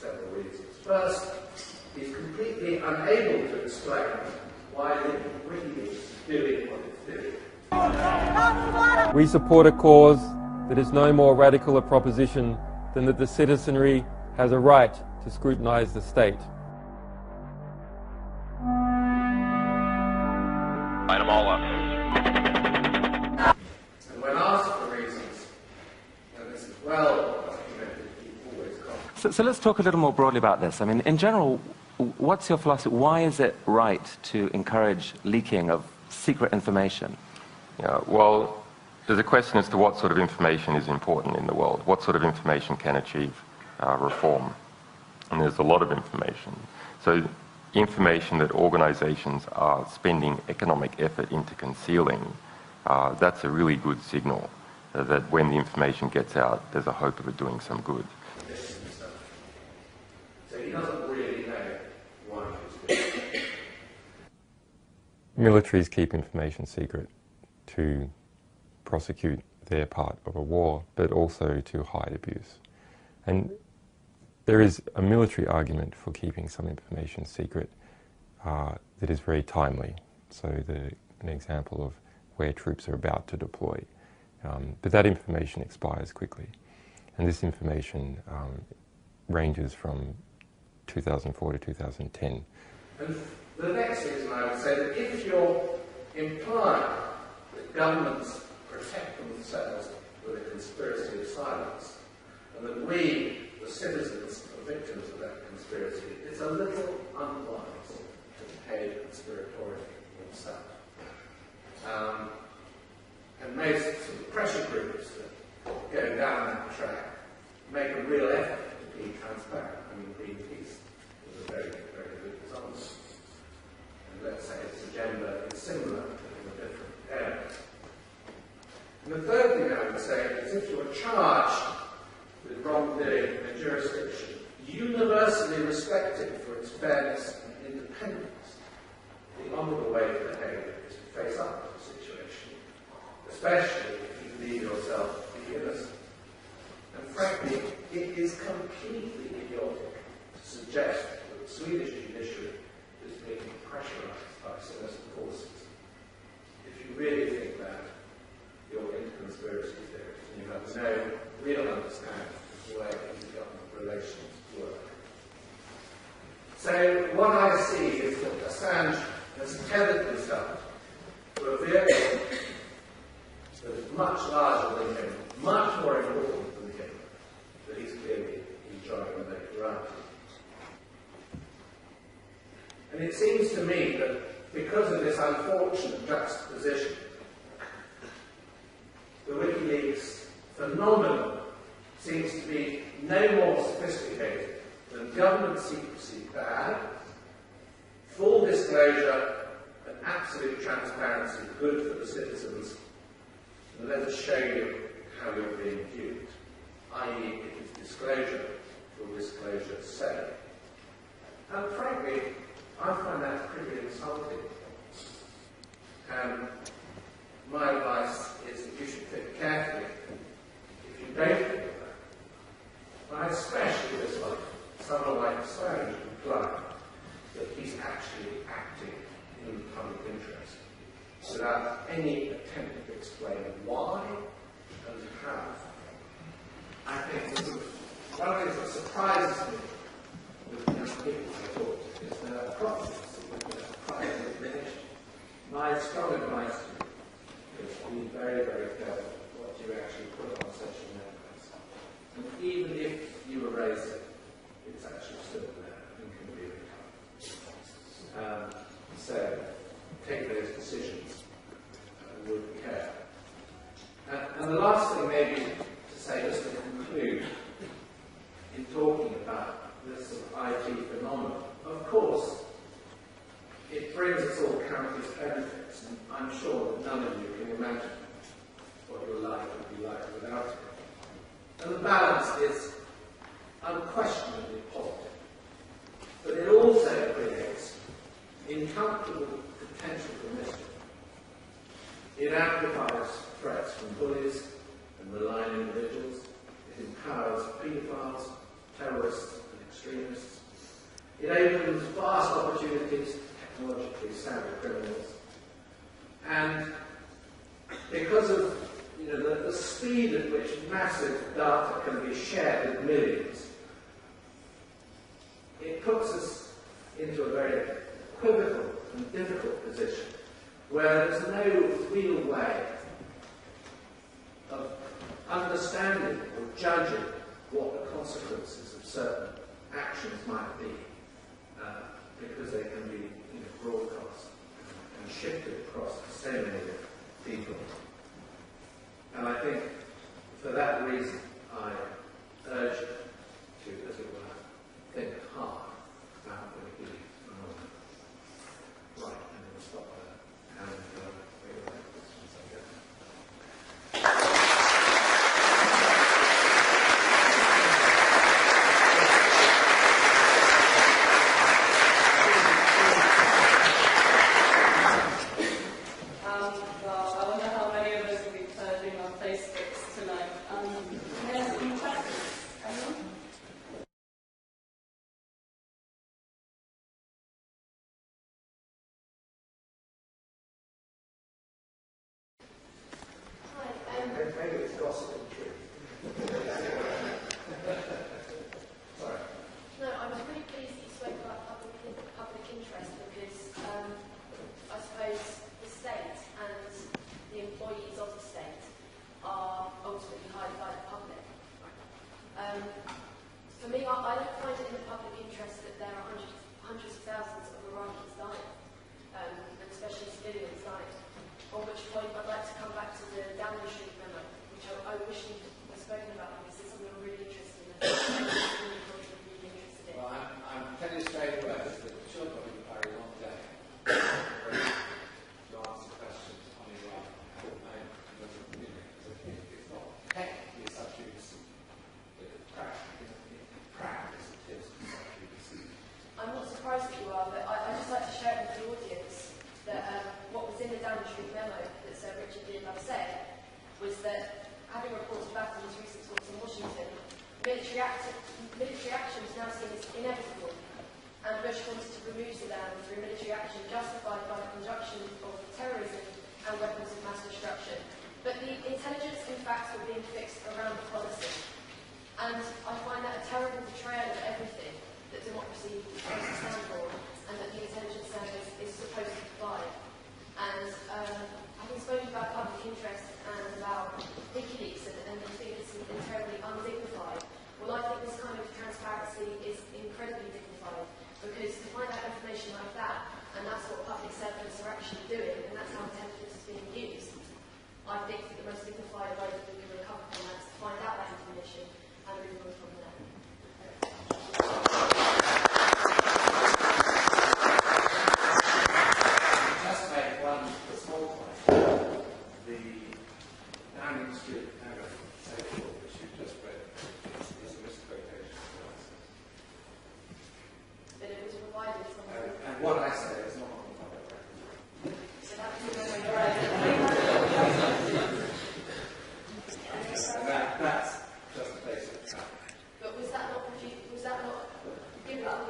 several reasons. First, he's completely unable to explain why Wikileaks is doing what it's doing. We support a cause that is no more radical a proposition than that the citizenry has a right to scrutinise the state. Line them all up. And when asked for reasons, and this is well documented, he always comes. So let's talk a little more broadly about this. I mean, in general, what's your philosophy? Why is it right to encourage leaking of secret information? Yeah, well, there's a question as to what sort of information is important in the world, what sort of information can achieve reform. And there's a lot of information. So information that organizations are spending economic effort into concealing, that's a really good signal that when the information gets out, there's a hope of it doing some good. So he doesn't really know why he's doing it. Militaries keep information secret to prosecute their part of a war, but also to hide abuse. And there is a military argument for keeping some information secret that is very timely. So an example of where troops are about to deploy. But that information expires quickly. And this information ranges from 2004 to 2010. And the next reason I would say that if you're implying that governments protect themselves with a conspiracy of silence, and that we, the citizens, are victims of that conspiracy, it's a little unwise to behave conspiratorially yourself. And most sort of pressure groups that go down that track make a real effort to be transparent. I mean, Greenpeace is a very, very good example. And let's say its agenda is similar, but in a different area. And the third thing I would say is if you are charged with wrongdoing in a jurisdiction universally respected for its fairness and independence, the honourable way to behave is to face up to the situation, especially if you believe yourself to be innocent. And frankly, it is completely idiotic to suggest that the Swedish judiciary is being pressurised by sinister forces. If you really think that, you're into conspiracy theories, and you have no real understanding of the way intergovernmental relations work. So what I see is that Assange has tethered himself to a vehicle that is much larger than him, much more important than him, that he's clearly enjoying the notoriety. And it seems to me that because of this unfortunate juxtaposition, the Wikileaks phenomenon seems to be no more sophisticated than government secrecy bad, full disclosure and absolute transparency good for the citizens, and let us show you how you're being viewed, i.e. it is disclosure for disclosure's sake. And frankly, I find that pretty insulting. And my advice is that you should think carefully if you don't think of that. And I especially dislike someone like Assange implying that he's actually acting in the public interest without any attempt to explain why and how. I think one of the things that surprises me with young people I talk to is their approaches with private information. My strong advice to you is to be very, very careful what you actually put on social networks. And even if you erase it, it's actually still there and can be recovered. So take those decisions with care. And the last thing maybe to say, just to conclude, in talking about this sort of IT phenomenon, of course, it brings us all countless benefits, and I'm sure that none of you can imagine what your life would be like without it. And the balance is unquestionably positive. But it also creates incomparable potential for mischief. It amplifies threats from bullies and malign individuals. It empowers paedophiles, terrorists and extremists. opens vast opportunities to technologically savvy criminals. And because of the speed at which massive data can be shared with millions, it puts us into a very equivocal and difficult position where there's no real way of understanding or judging what the consequences of certain actions might be, because they can be broadcast and shifted across so many people. And I think for that reason I urge you to, as it were, think hard about the Wikileaks phenomenon. Right, I'm going to stop there and wait for questions, I guess. Well, I wonder how many of us will be turning on Facebooks tonight. Yes, in fact, anyone? Maybe it's gossip and truth. Sorry. No, I was really pleased that you spoke about public interest because I suppose the state and the employees of the state are ultimately hired by the public. For me, I don't find it in the public interest that there are hundreds of thousands of Iraqis dying, and especially civilians dying. On which point I'd like to come back to the Downing Street memo, which I wish you'd spoken about because it's something I'm really interested in. Well, I'm telling you straight away that the children will be very long day to answer questions on Iraq. It's not technically such a but in practice it is such a I'm not surprised that you are, but I'd just like to share with the audience that what was in the Downing Street memo that Sir Richard Dearlove said was that, having reported back on his recent talks in Washington, military action is now seen as inevitable, and Bush wanted to remove Saddam through military action justified by the conjunction of terrorism and weapons of mass destruction. But the intelligence and facts were being fixed around the policy. And I find that a terrible betrayal of everything that democracy is supposed to stand for, and that the intelligence service is supposed to provide. And having spoken about public interest and about Wikileaks and I think it's terribly undignified, well, I think this kind of transparency is incredibly dignified, because to find out information like that, and that's what public servants are actually doing, and that's how intelligence is being used, I think that the most dignified way that we can recover from that is to find out that information and move on from there. Just make one small point. The Downing Street memo, which you just read, is a misquotation. But it was provided from And what I say is not on the public record. so that's That's just a basic fact. But was that not produced? Was that not given up?